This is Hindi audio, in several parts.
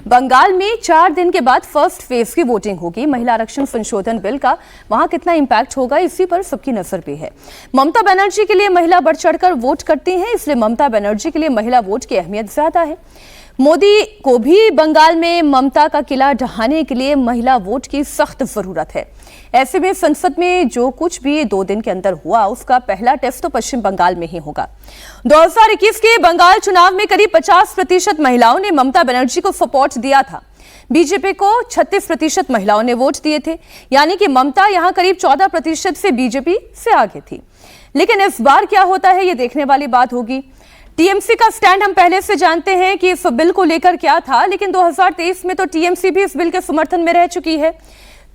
बंगाल में 4 दिन के बाद फर्स्ट फेज की वोटिंग होगी। महिला आरक्षण संशोधन बिल का वहां कितना इंपैक्ट होगा, इसी पर सबकी नजर भी है। ममता बनर्जी के लिए महिला बढ़ चढ़कर वोट करती हैं, इसलिए ममता बनर्जी के लिए महिला वोट की अहमियत ज्यादा है। मोदी को भी बंगाल में ममता का किला ढहाने के लिए महिला वोट की सख्त जरूरत है। ऐसे में संसद में जो कुछ भी 2 दिन के अंदर हुआ, उसका पहला टेस्ट तो पश्चिम बंगाल में ही होगा। 2021 के बंगाल चुनाव में करीब 50% महिलाओं ने ममता बनर्जी को सपोर्ट दिया था। बीजेपी को 36% महिलाओं ने वोट दिए थे, यानी कि ममता यहां करीब 14% से बीजेपी से आगे थी। लेकिन इस बार क्या होता है, यह देखने वाली बात होगी। टीएमसी का स्टैंड हम पहले से जानते हैं कि इस बिल को लेकर क्या था, लेकिन 2023 में तो टीएमसी भी इस बिल के समर्थन में रह चुकी है।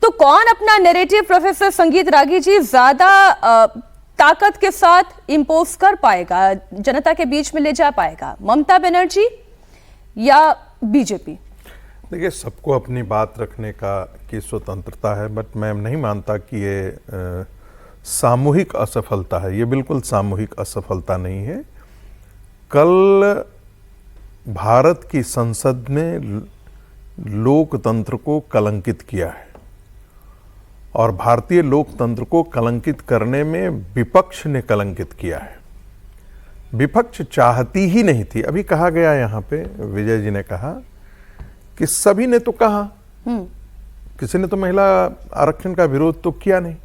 तो कौन अपना नैरेटिव प्रोफेसर संगीत रागी जी ज्यादा ताकत के साथ इंपोज कर पाएगा, जनता के बीच में ले जा पाएगा, ममता बनर्जी या बीजेपी? देखिए, सबको अपनी बात रखने की स्वतंत्रता है, बट मैं नहीं मानता कि ये सामूहिक असफलता है। ये बिल्कुल सामूहिक असफलता नहीं है। कल भारत की संसद ने लोकतंत्र को कलंकित किया है, और भारतीय लोकतंत्र को कलंकित करने में विपक्ष ने कलंकित किया है। विपक्ष चाहती ही नहीं थी। अभी कहा गया यहाँ पे, विजय जी ने कहा कि सभी ने तो कहा, किसी ने तो महिला आरक्षण का विरोध तो किया नहीं।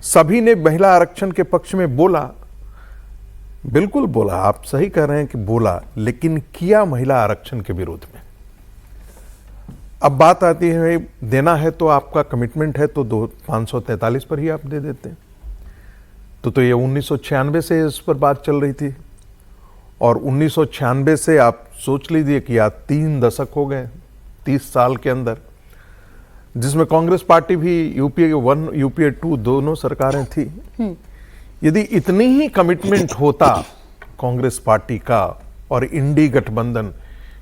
सभी ने महिला आरक्षण के पक्ष में बोला, बिल्कुल बोला, आप सही कह रहे हैं कि बोला, लेकिन किया महिला आरक्षण के विरोध में। अब बात आती है, देना है तो आपका कमिटमेंट है तो 543 पर ही आप दे देते हैं। तो ये 1996 से इस पर बात चल रही थी, और 1996 से आप सोच लीजिए कि आज 3 दशक हो गए, 30 साल के अंदर, जिसमें कांग्रेस पार्टी भी यूपीए 1 यूपीए 2 दोनों सरकारें थी। यदि इतनी ही कमिटमेंट होता कांग्रेस पार्टी का और इंडी गठबंधन,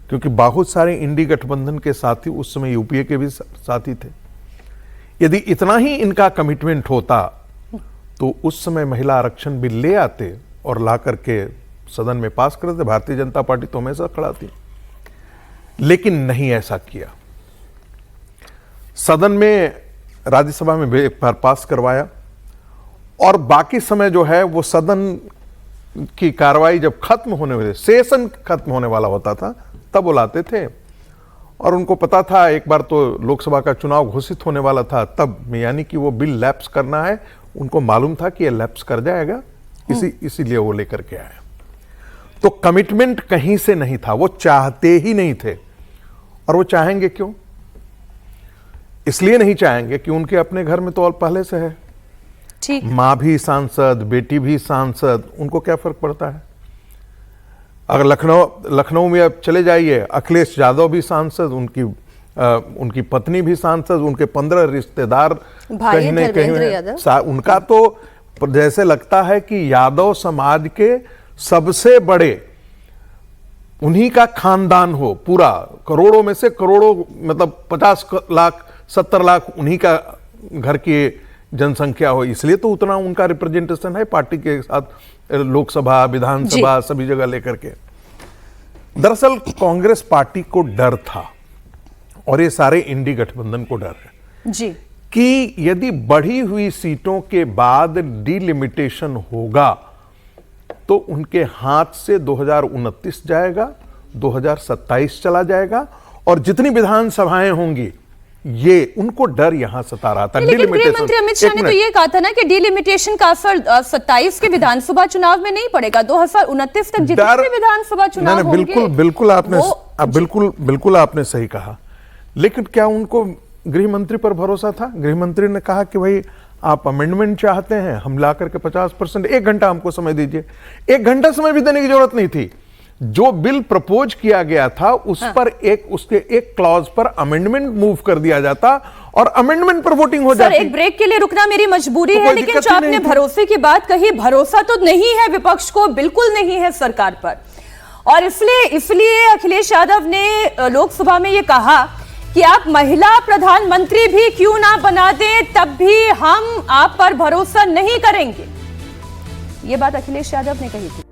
क्योंकि बहुत सारे इंडी गठबंधन के साथी उस समय यूपीए के भी साथी थे, यदि इतना ही इनका कमिटमेंट होता तो उस समय महिला आरक्षण बिल ले आते और ला करके सदन में पास कर देते। भारतीय जनता पार्टी तो हमेशा खड़ा थी, लेकिन नहीं ऐसा किया। सदन में, राज्यसभा में एक बार पास करवाया, और बाकी समय जो है वो सदन की कार्रवाई जब खत्म होने वाले, सेशन खत्म होने वाला होता था, तब बुलाते थे। और उनको पता था एक बार तो लोकसभा का चुनाव घोषित होने वाला था, तब यानी कि वो बिल लैप्स करना है, उनको मालूम था कि ये लैप्स कर जाएगा, इसीलिए वो लेकर के आए। तो कमिटमेंट कहीं से नहीं था, वो चाहते ही नहीं थे। और वो चाहेंगे क्यों? इसलिए नहीं चाहेंगे कि उनके अपने घर में तो और पहले से है, मां भी सांसद, बेटी भी सांसद, उनको क्या फर्क पड़ता है? अगर लखनऊ में अब चले जाइए, अखिलेश यादव भी सांसद, उनकी पत्नी भी सांसद, उनके 15 रिश्तेदार कहीं न कहीं, उनका तो जैसे लगता है कि यादव समाज के सबसे बड़े उन्हीं का खानदान हो, पूरा करोड़ों में से करोड़ों, मतलब 50 लाख 70 लाख उन्हीं का घर की जनसंख्या हो, इसलिए तो उतना उनका रिप्रेजेंटेशन है पार्टी के साथ, लोकसभा, विधानसभा, सभी जगह लेकर के। दरअसल कांग्रेस पार्टी को डर था, और ये सारे इंडी गठबंधन को डर है जी, कि यदि बढ़ी हुई सीटों के बाद डिलिमिटेशन होगा तो उनके हाथ से 2029 जाएगा, 2027 चला जाएगा, और जितनी विधानसभाएं होंगी, ये उनको डर यहां सता रहा था। लेकिन गृह मंत्री अमित शाह ने तो ये कहा था ना कि डिलिमिटेशन का असर 27 के विधानसभा चुनाव में नहीं पड़ेगा, 2029 तक जितने भी विधानसभा चुनाव होंगे। बिल्कुल आपने सही कहा, लेकिन क्या उनको गृह मंत्री पर भरोसा था? गृह मंत्री ने कहा कि भाई आप अमेंडमेंट चाहते हैं, हम ला करके 50%, 1 घंटा हमको समय दीजिए। 1 घंटा समय भी देने की जरूरत नहीं थी। जो बिल प्रपोज किया गया था उस पर उसके एक क्लॉज पर अमेंडमेंट मूव कर दिया जाता, और अमेंडमेंट पर वोटिंग हो जाती। एक ब्रेक के लिए रुकना मेरी मजबूरी है, लेकिन जो आपने भरोसे की बात कही, भरोसा तो नहीं है विपक्ष को, बिल्कुल नहीं है सरकार पर। और इसलिए अखिलेश यादव ने लोकसभा में यह कहा कि आप महिला प्रधानमंत्री भी क्यों ना बना दें, तब भी हम आप पर भरोसा नहीं करेंगे। ये बात अखिलेश यादव ने कही थी।